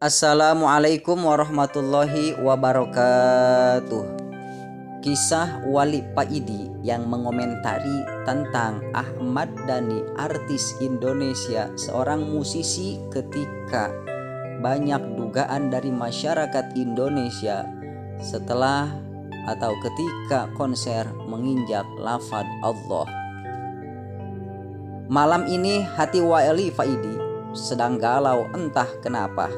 Assalamualaikum warahmatullahi wabarakatuh. Kisah Wali Paidi yang mengomentari tentang Ahmad Dhani, artis Indonesia, seorang musisi ketika banyak dugaan dari masyarakat Indonesia setelah atau ketika konser menginjak lafaz Allah. Malam ini hati Wali Paidi sedang galau entah kenapa.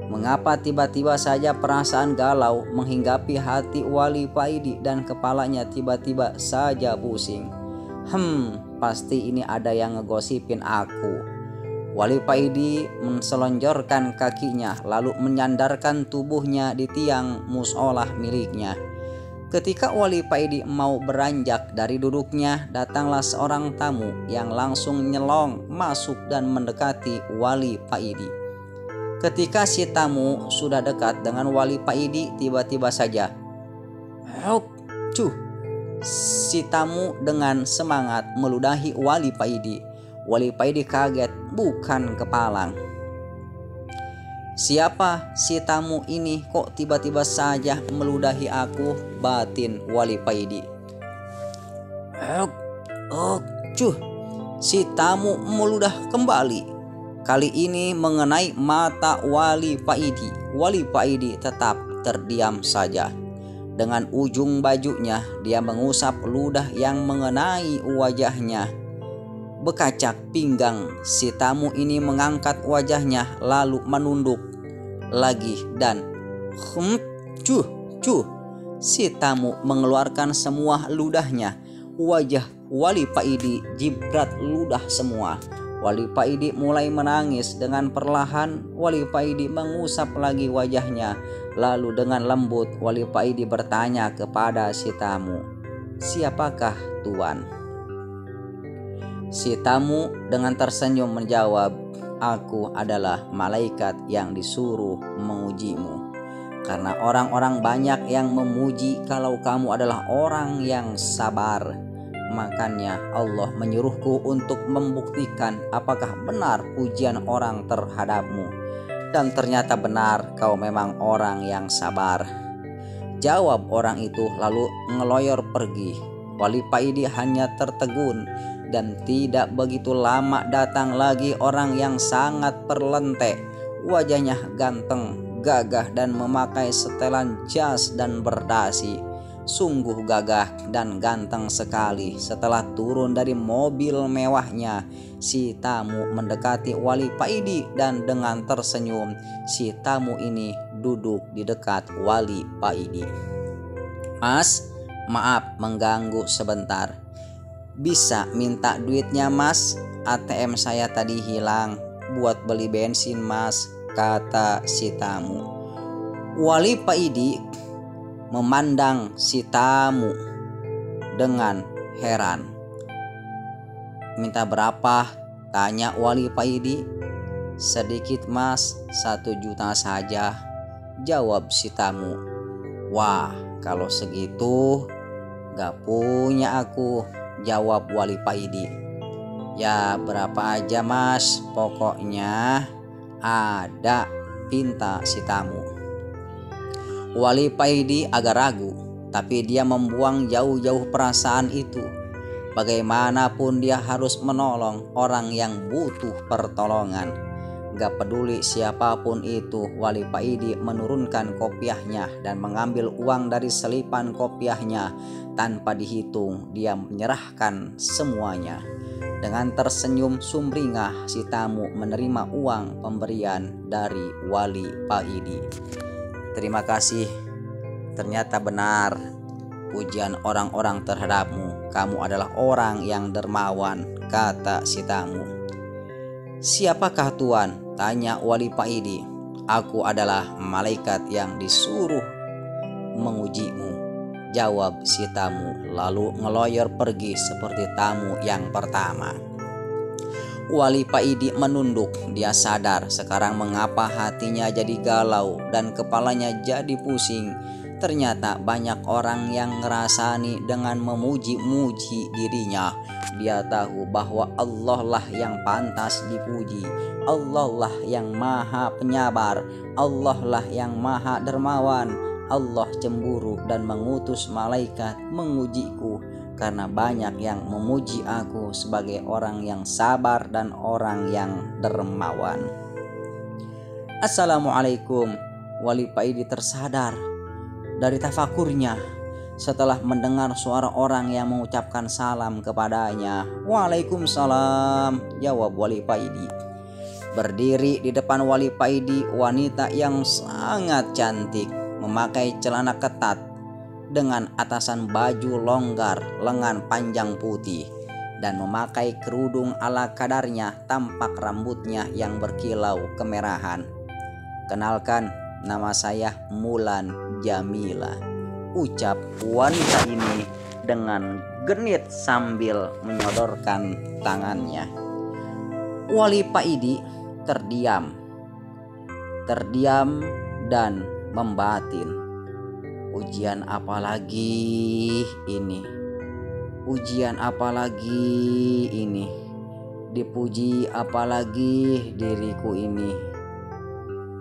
Mengapa tiba-tiba saja perasaan galau menghinggapi hati Wali Paidi dan kepalanya tiba-tiba saja pusing? Pasti ini ada yang ngegosipin aku. Wali Paidi menselonjorkan kakinya lalu menyandarkan tubuhnya di tiang musholah miliknya. Ketika Wali Paidi mau beranjak dari duduknya, datanglah seorang tamu yang langsung nyelong masuk dan mendekati Wali Paidi. Ketika si tamu sudah dekat dengan Wali Paidi, tiba-tiba saja si tamu dengan semangat meludahi Wali Paidi. Wali Paidi kaget bukan kepalang. Siapa si tamu ini kok tiba-tiba saja meludahi aku, batin Wali Paidi. Si tamu meludah kembali. Kali ini mengenai mata Wali Paidi. Wali Paidi tetap terdiam saja. Dengan ujung bajunya dia mengusap ludah yang mengenai wajahnya. Bekacak pinggang si tamu ini mengangkat wajahnya lalu menunduk lagi dan si tamu mengeluarkan semua ludahnya. Wajah Wali Paidi jibrat ludah semua. Wali Paidi mulai menangis. Dengan perlahan Wali Paidi mengusap lagi wajahnya. Lalu dengan lembut Wali Paidi bertanya kepada si tamu, "Siapakah Tuan?" Si tamu dengan tersenyum menjawab, "Aku adalah malaikat yang disuruh mengujimu. Karena orang-orang banyak yang memuji kalau kamu adalah orang yang sabar. Makanya Allah menyuruhku untuk membuktikan apakah benar pujian orang terhadapmu. Dan ternyata benar kau memang orang yang sabar." Jawab orang itu lalu ngeloyor pergi. Wali Paidi hanya tertegun dan tidak begitu lama datang lagi orang yang sangat perlentek. Wajahnya ganteng, gagah dan memakai setelan jas dan berdasi. Sungguh gagah dan ganteng sekali. Setelah turun dari mobil mewahnya, si tamu mendekati Wali Paidi dan dengan tersenyum si tamu ini duduk di dekat Wali Paidi. "Mas, maaf mengganggu sebentar. Bisa minta duitnya mas? ATM saya tadi hilang buat beli bensin mas," kata si tamu. Wali Paidi memandang si tamu dengan heran. "Minta berapa?" tanya Wali Paidi. "Sedikit mas, 1 juta saja," jawab si tamu. "Wah, kalau segitu gak punya aku," jawab Wali Paidi. "Ya berapa aja mas, pokoknya ada," pinta si tamu. Wali Paidi agak ragu, tapi dia membuang jauh-jauh perasaan itu. Bagaimanapun dia harus menolong orang yang butuh pertolongan. Gak peduli siapapun itu, Wali Paidi menurunkan kopiahnya dan mengambil uang dari selipan kopiahnya. Tanpa dihitung, dia menyerahkan semuanya. Dengan tersenyum sumringah, si tamu menerima uang pemberian dari Wali Paidi. "Terima kasih. Ternyata benar pujian orang-orang terhadapmu. Kamu adalah orang yang dermawan," kata si tamu. "Siapakah Tuan?" tanya Wali Paidi. "Aku adalah malaikat yang disuruh mengujimu," jawab si tamu lalu ngeloyor pergi seperti tamu yang pertama. Wali Paidi menunduk. Dia sadar sekarang mengapa hatinya jadi galau dan kepalanya jadi pusing. Ternyata banyak orang yang ngerasani dengan memuji-muji dirinya. Dia tahu bahwa Allah lah yang pantas dipuji. Allah lah yang maha penyabar, Allah lah yang maha dermawan. Allah cemburu dan mengutus malaikat mengujiku karena banyak yang memuji aku sebagai orang yang sabar dan orang yang dermawan. Assalamualaikum. Wali Paidi tersadar dari tafakurnya setelah mendengar suara orang yang mengucapkan salam kepadanya. Waalaikumsalam, jawab Wali Paidi. Berdiri di depan Wali Paidi wanita yang sangat cantik, memakai celana ketat dengan atasan baju longgar lengan panjang putih dan memakai kerudung ala kadarnya, tampak rambutnya yang berkilau kemerahan. Kenalkan, nama saya Mulan Jamila, ucap wanita ini dengan genit sambil menyodorkan tangannya. Wali Paidi terdiam dan membatin. Ujian apa lagi ini? Ujian apa lagi ini? Dipuji apa lagi diriku ini?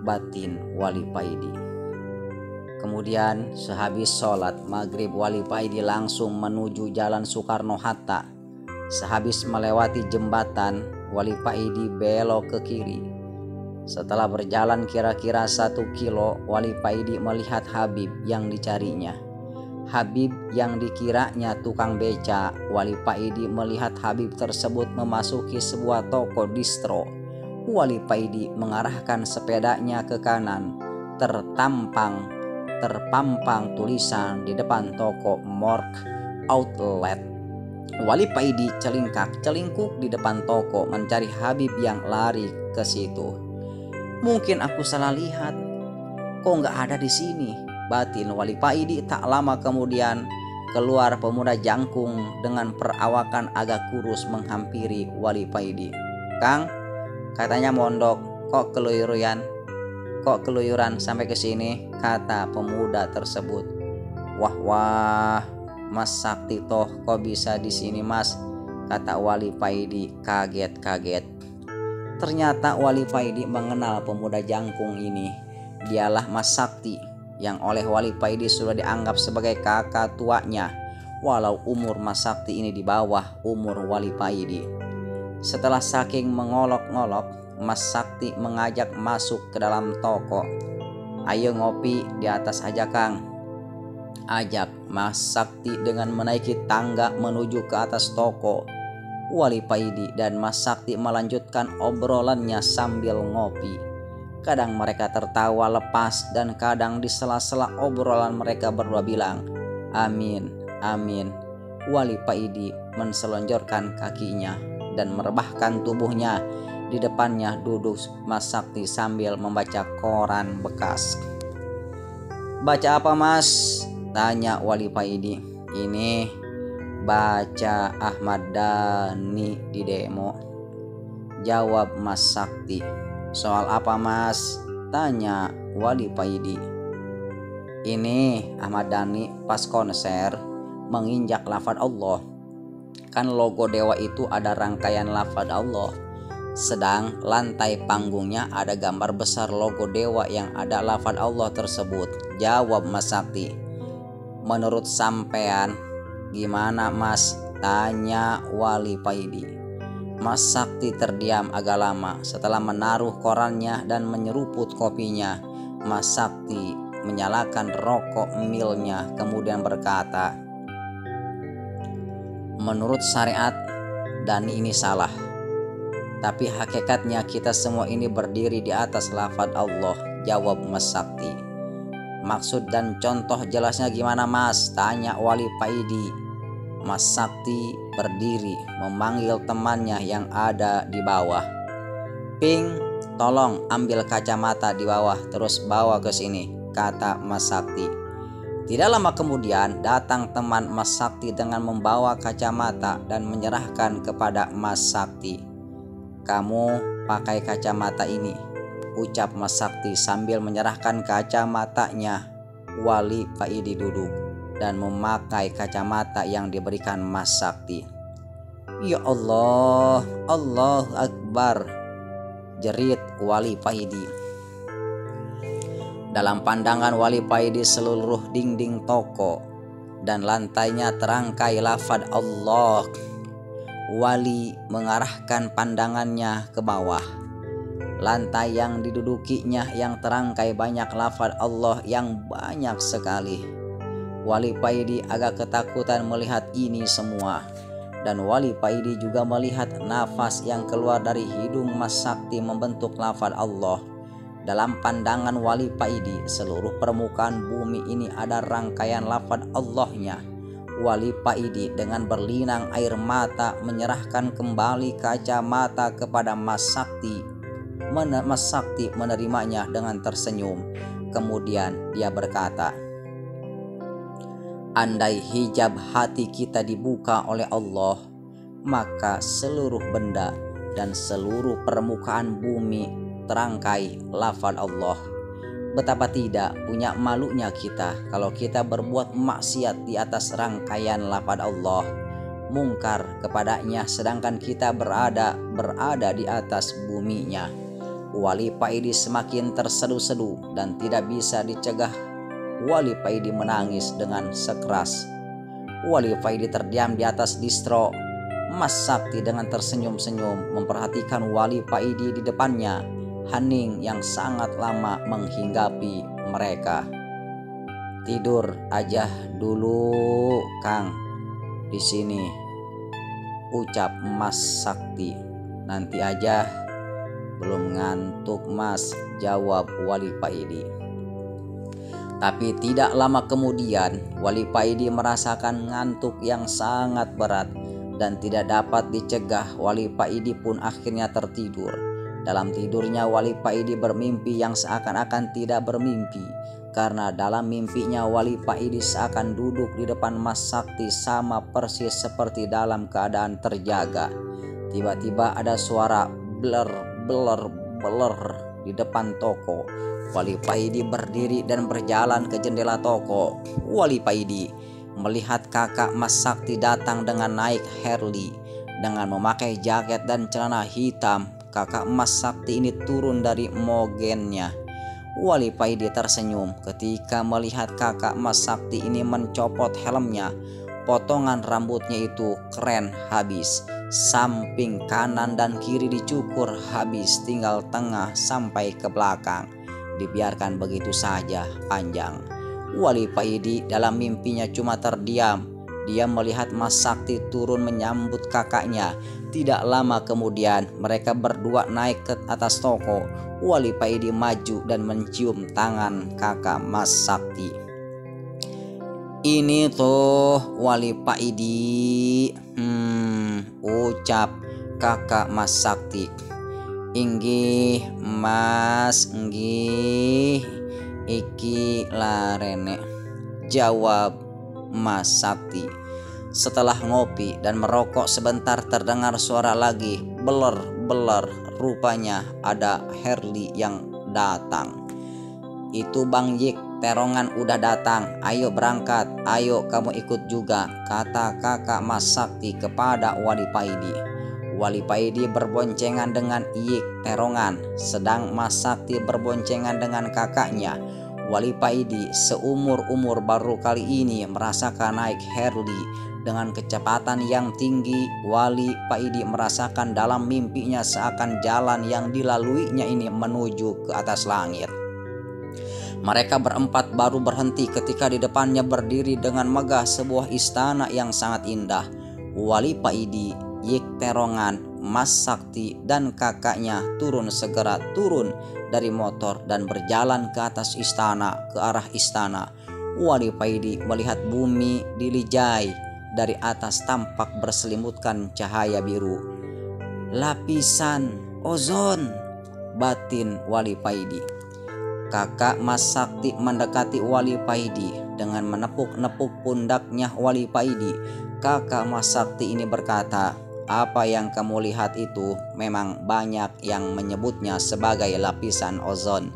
Batin Wali Paidi. Kemudian sehabis sholat maghrib, Wali Paidi langsung menuju Jalan Soekarno-Hatta. Sehabis melewati jembatan, Wali Paidi belok ke kiri. Setelah berjalan kira-kira 1 kilo, Wali Paidi melihat Habib yang dicarinya. Habib yang dikiranya tukang beca. Wali Paidi melihat Habib tersebut memasuki sebuah toko distro. Wali Paidi mengarahkan sepedanya ke kanan. Terpampang tulisan di depan toko Mork Outlet. Wali Paidi celingkuk di depan toko mencari Habib yang lari ke situ. Mungkin aku salah lihat, kok nggak ada di sini, batin Wali Paidi. Tak lama kemudian keluar pemuda jangkung dengan perawakan agak kurus menghampiri Wali Paidi. Kang, katanya mondok, kok keluyuran sampai ke sini, kata pemuda tersebut. Wah, Mas Sakti toh kok bisa di sini Mas, kata Wali Paidi kaget-kaget. Ternyata Wali Paidi mengenal pemuda jangkung ini. Dialah Mas Sakti yang oleh Wali Paidi sudah dianggap sebagai kakak tuanya, walau umur Mas Sakti ini di bawah umur Wali Paidi. Setelah saking mengolok-ngolok, Mas Sakti mengajak masuk ke dalam toko. Ayo ngopi di atas aja Kang, ajak Mas Sakti dengan menaiki tangga menuju ke atas toko. Wali Paidi dan Mas Sakti melanjutkan obrolannya sambil ngopi. Kadang mereka tertawa lepas dan kadang di sela-sela obrolan mereka berdua bilang, amin, amin. Wali Paidi menselonjorkan kakinya dan merebahkan tubuhnya. Di depannya duduk Mas Sakti sambil membaca koran bekas. Baca apa Mas? Tanya Wali Paidi. Ini baca Ahmad Dhani di demo, jawab Mas Sakti. Soal apa Mas? Tanya Wali Paidi. Ini Ahmad Dhani pas konser menginjak lafaz Allah. Kan logo dewa itu ada rangkaian lafaz Allah, sedang lantai panggungnya ada gambar besar logo dewa yang ada lafaz Allah tersebut, jawab Mas Sakti. Menurut sampean gimana Mas? Tanya Wali Paidi. Mas Sakti terdiam agak lama. Setelah menaruh korannya dan menyeruput kopinya, Mas Sakti menyalakan rokok milnya kemudian berkata, menurut syariat Dhani ini salah, tapi hakikatnya kita semua ini berdiri di atas lafaz Allah, jawab Mas Sakti. Maksud dan contoh jelasnya gimana Mas? Tanya Wali Paidi. Mas Sakti berdiri memanggil temannya yang ada di bawah. Ping, tolong ambil kacamata di bawah terus bawa ke sini, kata Mas Sakti. Tidak lama kemudian datang teman Mas Sakti dengan membawa kacamata dan menyerahkan kepada Mas Sakti. Kamu pakai kacamata ini, ucap Mas Sakti sambil menyerahkan kacamatanya. Wali Paidi duduk dan memakai kacamata yang diberikan Mas Sakti. Ya Allah, Allahu Akbar. jerit Wali Paidi. Dalam pandangan Wali Paidi, seluruh dinding toko dan lantainya terangkai lafaz Allah. Wali mengarahkan pandangannya ke bawah. Lantai yang didudukinya yang terangkai banyak lafaz Allah yang banyak sekali. Wali Paidi agak ketakutan melihat ini semua. Dan Wali Paidi juga melihat nafas yang keluar dari hidung Mas Sakti membentuk lafaz Allah. Dalam pandangan Wali Paidi, seluruh permukaan bumi ini ada rangkaian lafaz Allahnya. Wali Paidi dengan berlinang air mata menyerahkan kembali kacamata kepada Mas Sakti. Mas Sakti menerimanya dengan tersenyum. Kemudian dia berkata, andai hijab hati kita dibuka oleh Allah, maka seluruh benda dan seluruh permukaan bumi terangkai lafaz Allah. Betapa tidak punya malunya kita kalau kita berbuat maksiat di atas rangkaian lafaz Allah, mungkar kepadanya sedangkan kita berada di atas buminya. Wali Paidi semakin tersedu-sedu dan tidak bisa dicegah. Wali Paidi menangis dengan sekeras. Wali Paidi terdiam di atas distro. Mas Sakti dengan tersenyum-senyum memperhatikan Wali Paidi di depannya, hening yang sangat lama menghinggapi mereka. Tidur aja dulu, Kang, di sini, ucap Mas Sakti. Nanti aja, belum ngantuk Mas, jawab Wali Paidi. Tapi tidak lama kemudian Wali Paidi merasakan ngantuk yang sangat berat dan tidak dapat dicegah. Wali Paidi pun akhirnya tertidur. Dalam tidurnya Wali Paidi bermimpi yang seakan-akan tidak bermimpi, karena dalam mimpinya Wali Paidi seakan duduk di depan Mas Sakti sama persis seperti dalam keadaan terjaga. Tiba-tiba ada suara bler di depan toko. Wali Paidi berdiri dan berjalan ke jendela toko. Wali Paidi melihat kakak Mas Sakti datang dengan naik Harley dengan memakai jaket dan celana hitam. Kakak Mas Sakti ini turun dari mogennya. Wali Paidi tersenyum ketika melihat kakak Mas Sakti ini mencopot helmnya. Potongan rambutnya itu keren habis. Samping kanan dan kiri dicukur habis, tinggal tengah sampai ke belakang. Dibiarkan begitu saja panjang. Wali Paidi dalam mimpinya cuma terdiam. Dia melihat Mas Sakti turun menyambut kakaknya. Tidak lama kemudian mereka berdua naik ke atas toko. Wali Paidi maju dan mencium tangan kakak Mas Sakti. Ini tuh Wali Paidi, ucap kakak Mas Sakti. Inggih Mas, inggih, iki larene, jawab Mas Sakti. Setelah ngopi dan merokok sebentar terdengar suara lagi, beler. Rupanya ada Harley yang datang. Itu Bang Yik, Terongan udah datang, ayo berangkat, ayo kamu ikut juga, kata kakak Mas Sakti kepada Wali Paidi. Wali Paidi berboncengan dengan Yik Terongan, sedang Mas Sakti berboncengan dengan kakaknya. Wali Paidi seumur-umur baru kali ini merasakan naik Harley dengan kecepatan yang tinggi. Wali Paidi merasakan dalam mimpinya seakan jalan yang dilaluinya ini menuju ke atas langit. Mereka berempat baru berhenti ketika di depannya berdiri dengan megah sebuah istana yang sangat indah. Wali Paidi, Yik Terongan, Mas Sakti dan kakaknya segera turun dari motor dan berjalan ke atas istana, ke arah istana. Wali Paidi melihat bumi dilijai dari atas tampak berselimutkan cahaya biru. Lapisan ozon, batin Wali Paidi. Kakak Mas Sakti mendekati Wali Paidi dengan menepuk-nepuk pundaknya Wali Paidi. Kakak Mas Sakti ini berkata, apa yang kamu lihat itu memang banyak yang menyebutnya sebagai lapisan ozon.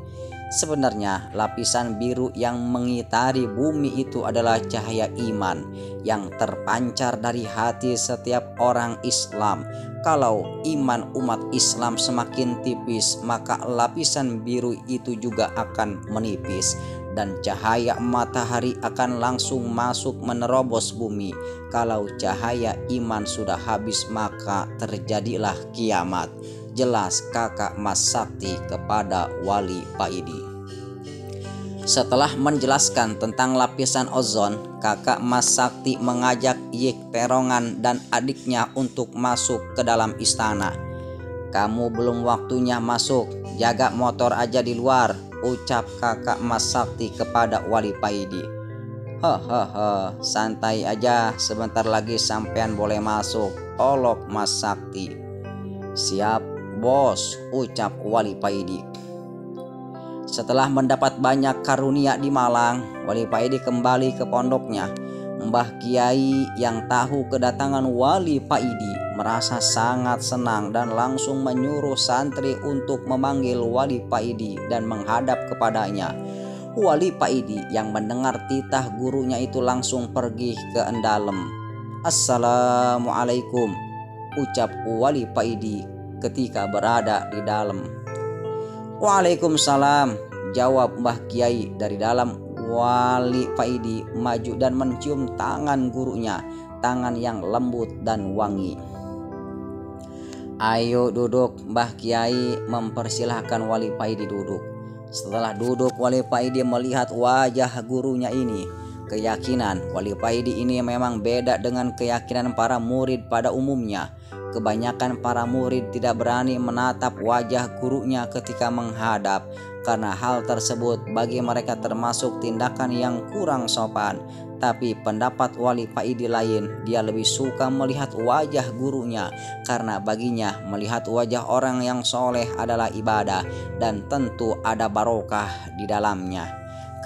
Sebenarnya lapisan biru yang mengitari bumi itu adalah cahaya iman yang terpancar dari hati setiap orang Islam. Kalau iman umat Islam semakin tipis, maka lapisan biru itu juga akan menipis dan cahaya matahari akan langsung masuk menerobos bumi. Kalau cahaya iman sudah habis, maka terjadilah kiamat. Jelas kakak Mas Sakti kepada Wali Paidi. Setelah menjelaskan tentang lapisan ozon, kakak Mas Sakti mengajak Yik Perongan dan adiknya untuk masuk ke dalam istana. "Kamu belum waktunya masuk, jaga motor aja di luar," ucap kakak Mas Sakti kepada Wali Paidi. "Hahaha, santai aja, sebentar lagi sampean boleh masuk," olok Mas Sakti. "Siap bos," ucap Wali Paidi. Setelah mendapat banyak karunia di Malang, Wali Paidi kembali ke pondoknya. Mbah Kiai yang tahu kedatangan Wali Paidi merasa sangat senang dan langsung menyuruh santri untuk memanggil Wali Paidi dan menghadap kepadanya. Wali Paidi yang mendengar titah gurunya itu langsung pergi ke endalem. "Assalamualaikum," ucap Wali Paidi ketika berada di dalam. "Waalaikumsalam," jawab Mbah Kiai dari dalam. Wali Paidi maju dan mencium tangan gurunya, tangan yang lembut dan wangi. "Ayo duduk," Mbah Kiai mempersilahkan Wali Paidi duduk. Setelah duduk, Wali Paidi melihat wajah gurunya ini. Keyakinan Wali Paidi ini memang beda dengan keyakinan para murid pada umumnya. Kebanyakan para murid tidak berani menatap wajah gurunya ketika menghadap, karena hal tersebut bagi mereka termasuk tindakan yang kurang sopan. Tapi pendapat Wali Paidi lain, dia lebih suka melihat wajah gurunya, karena baginya melihat wajah orang yang soleh adalah ibadah dan tentu ada barokah di dalamnya.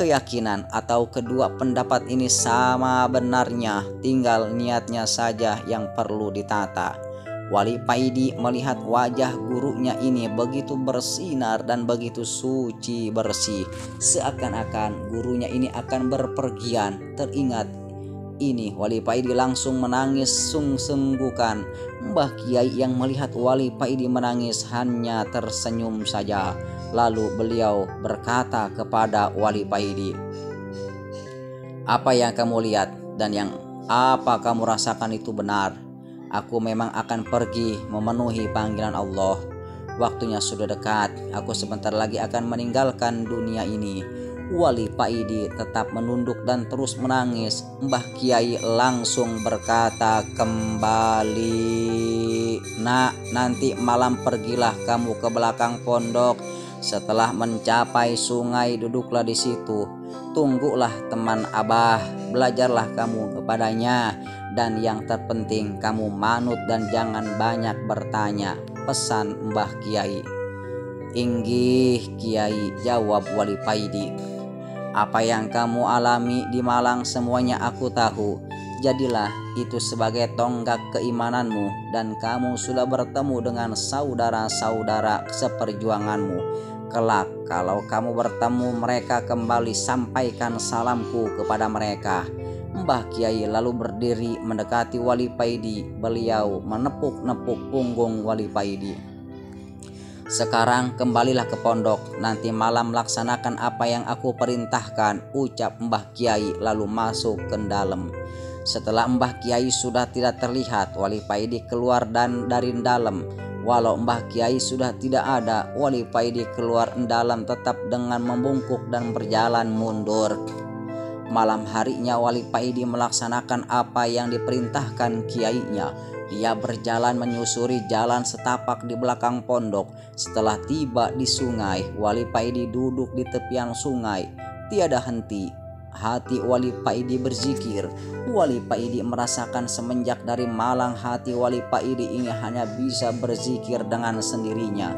Keyakinan atau kedua pendapat ini sama benarnya, tinggal niatnya saja yang perlu ditata. Wali Paidi melihat wajah gurunya ini begitu bersinar dan begitu suci bersih, seakan-akan gurunya ini akan berpergian. Teringat ini, Wali Paidi langsung menangis sungguh-sungguhkan. Mbah Kiai yang melihat Wali Paidi menangis hanya tersenyum saja. Lalu beliau berkata kepada Wali Paidi, "Apa yang kamu lihat dan yang apa kamu rasakan itu benar. Aku memang akan pergi memenuhi panggilan Allah. Waktunya sudah dekat, aku sebentar lagi akan meninggalkan dunia ini." Wali Paidi tetap menunduk dan terus menangis. Mbah Kiai langsung berkata kembali, "Nak, nanti malam pergilah kamu ke belakang pondok. Setelah mencapai sungai, duduklah di situ. Tunggulah teman Abah, belajarlah kamu kepadanya. Dan yang terpenting kamu manut dan jangan banyak bertanya," pesan Mbah Kiai. "Inggih Kiai," jawab Wali Paidi. "Apa yang kamu alami di Malang semuanya aku tahu. Jadilah itu sebagai tonggak keimananmu dan kamu sudah bertemu dengan saudara-saudara seperjuanganmu. Kelak kalau kamu bertemu mereka kembali sampaikan salamku kepada mereka." Mbah Kiai lalu berdiri mendekati Wali Paidi. Beliau menepuk-nepuk punggung Wali Paidi. "Sekarang kembalilah ke pondok. Nanti malam laksanakan apa yang aku perintahkan," ucap Mbah Kiai lalu masuk ke dalam. Setelah Mbah Kiai sudah tidak terlihat, Wali Paidi keluar dan dari dalam. Walau Mbah Kiai sudah tidak ada, Wali Paidi keluar dalam tetap dengan membungkuk dan berjalan mundur. Malam harinya Wali Paidi melaksanakan apa yang diperintahkan kiainya. Dia berjalan menyusuri jalan setapak di belakang pondok. Setelah tiba di sungai, Wali Paidi duduk di tepian sungai. Tiada henti hati Wali Paidi berzikir. Wali Paidi merasakan semenjak dari Malang hati Wali Paidi ini hanya bisa berzikir dengan sendirinya.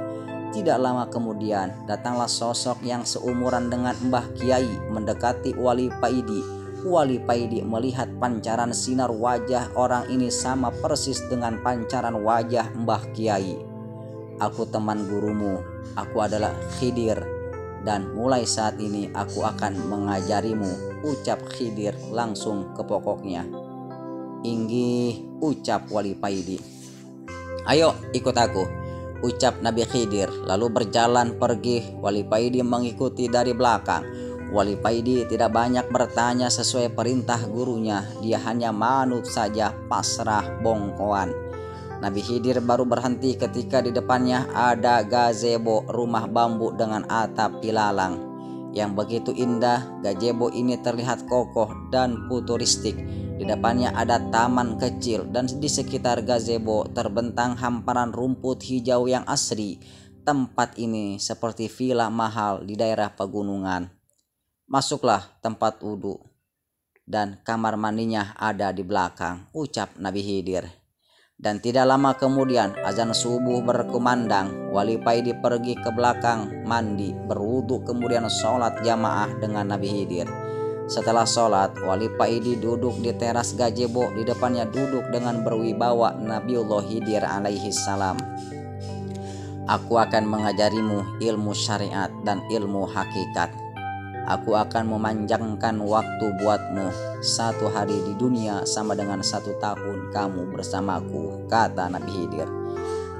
Tidak lama kemudian datanglah sosok yang seumuran dengan Mbah Kiai mendekati Wali Paidi. Wali Paidi melihat pancaran sinar wajah orang ini sama persis dengan pancaran wajah Mbah Kiai. "Aku teman gurumu, aku adalah Khidir," dan mulai saat ini aku akan mengajarimu, ucap Khidir langsung ke pokoknya. Inggih, ucap Wali Paidi. Ayo ikut aku, ucap Nabi Khidir, lalu berjalan pergi. Wali Paidi mengikuti dari belakang. Wali Paidi tidak banyak bertanya sesuai perintah gurunya, dia hanya manut saja, pasrah bongkoan. Nabi Khidir baru berhenti ketika di depannya ada gazebo, rumah bambu dengan atap pilalang yang begitu indah. Gazebo ini terlihat kokoh dan futuristik. Di depannya ada taman kecil dan di sekitar gazebo terbentang hamparan rumput hijau yang asri. Tempat ini seperti villa mahal di daerah pegunungan. Masuklah tempat wudhu dan kamar mandinya ada di belakang, ucap Nabi Khidir. Dan tidak lama kemudian azan subuh berkumandang. Wali Paidi pergi ke belakang mandi, berwudhu, kemudian sholat jamaah dengan Nabi Khidir. Setelah sholat, Wali Paidi duduk di teras gazebo. Di depannya duduk dengan berwibawa Nabiullah Khidir alaihi salam. Aku akan mengajarimu ilmu syariat dan ilmu hakikat. Aku akan memanjangkan waktu buatmu. 1 hari di dunia sama dengan 1 tahun kamu bersamaku, kata Nabi Khidir.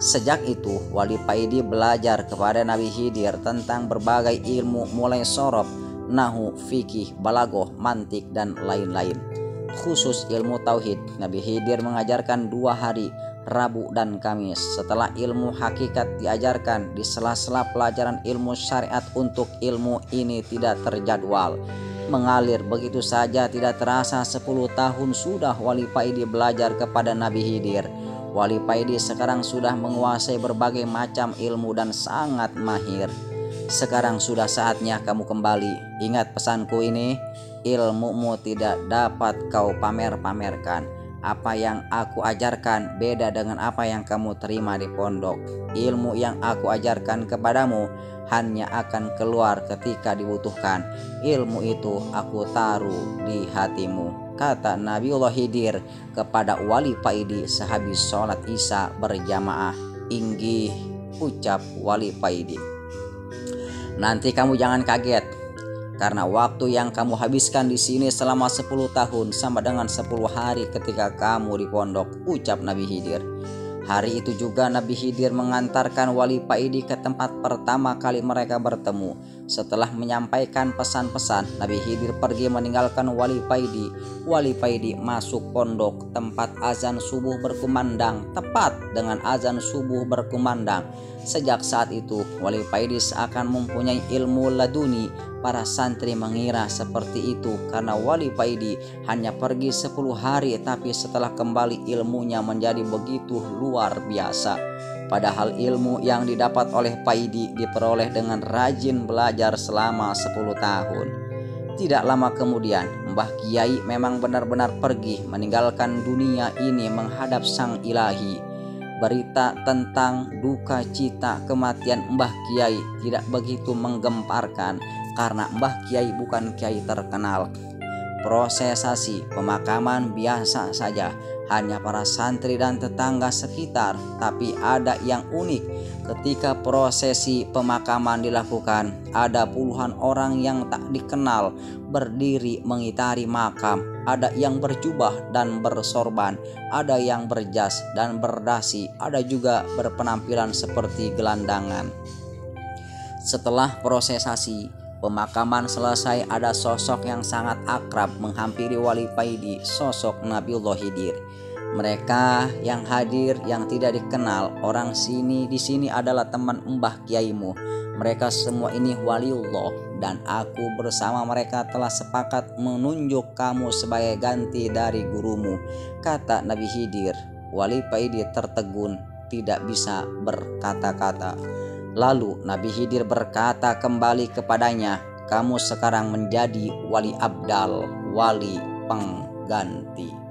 Sejak itu Wali Paidi belajar kepada Nabi Khidir tentang berbagai ilmu, mulai sorof, nahu, fikih, balagoh, mantik, dan lain-lain. Khusus ilmu tauhid, Nabi Khidir mengajarkan 2 hari, Rabu dan Kamis. Setelah ilmu hakikat diajarkan di sela-sela pelajaran ilmu syariat. Untuk ilmu ini tidak terjadwal, mengalir begitu saja, tidak terasa 10 tahun sudah Wali Paidi belajar kepada Nabi Khidir. Wali Paidi sekarang sudah menguasai berbagai macam ilmu dan sangat mahir. Sekarang sudah saatnya kamu kembali. Ingat pesanku ini, ilmumu tidak dapat kau pamer-pamerkan. Apa yang aku ajarkan beda dengan apa yang kamu terima di pondok. Ilmu yang aku ajarkan kepadamu hanya akan keluar ketika dibutuhkan. Ilmu itu aku taruh di hatimu, kata Nabiullah Khidir kepada Wali Paidi sehabis sholat isya berjamaah. Inggih, ucap Wali Paidi. Nanti kamu jangan kaget, karena waktu yang kamu habiskan di sini selama 10 tahun sama dengan 10 hari ketika kamu di pondok, ucap Nabi Khidir. Hari itu juga Nabi Khidir mengantarkan Wali Paidi ke tempat pertama kali mereka bertemu. Setelah menyampaikan pesan-pesan, Nabi Khidir pergi meninggalkan Wali Paidi. Wali Paidi masuk pondok. Tempat azan subuh berkumandang. Tepat dengan azan subuh berkumandang, sejak saat itu Wali Paidi seakan mempunyai ilmu laduni. Para santri mengira seperti itu karena Wali Paidi hanya pergi 10 hari, tapi setelah kembali ilmunya menjadi begitu luar biasa. Padahal ilmu yang didapat oleh Paidi diperoleh dengan rajin belajar selama 10 tahun. Tidak lama kemudian Mbah Kiai memang benar-benar pergi meninggalkan dunia ini menghadap Sang Ilahi. Berita tentang duka cita kematian Mbah Kiai tidak begitu menggemparkan karena Mbah Kiai bukan kiai terkenal. Prosesasi pemakaman biasa saja, hanya para santri dan tetangga sekitar. Tapi ada yang unik, ketika prosesi pemakaman dilakukan, ada puluhan orang yang tak dikenal berdiri mengitari makam. Ada yang berjubah dan bersorban, ada yang berjas dan berdasi, ada juga berpenampilan seperti gelandangan. Setelah prosesasi pemakaman selesai, ada sosok yang sangat akrab menghampiri Wali Paidi, sosok Nabiullah Khidir. Mereka yang hadir yang tidak dikenal orang di sini adalah teman Mbah Kiaimu. Mereka semua ini waliullah dan aku bersama mereka telah sepakat menunjuk kamu sebagai ganti dari gurumu, kata Nabi Khidir. Wali Paidi tertegun, tidak bisa berkata-kata. Lalu Nabi Khidir berkata kembali kepadanya, kamu sekarang menjadi wali abdal, wali pengganti.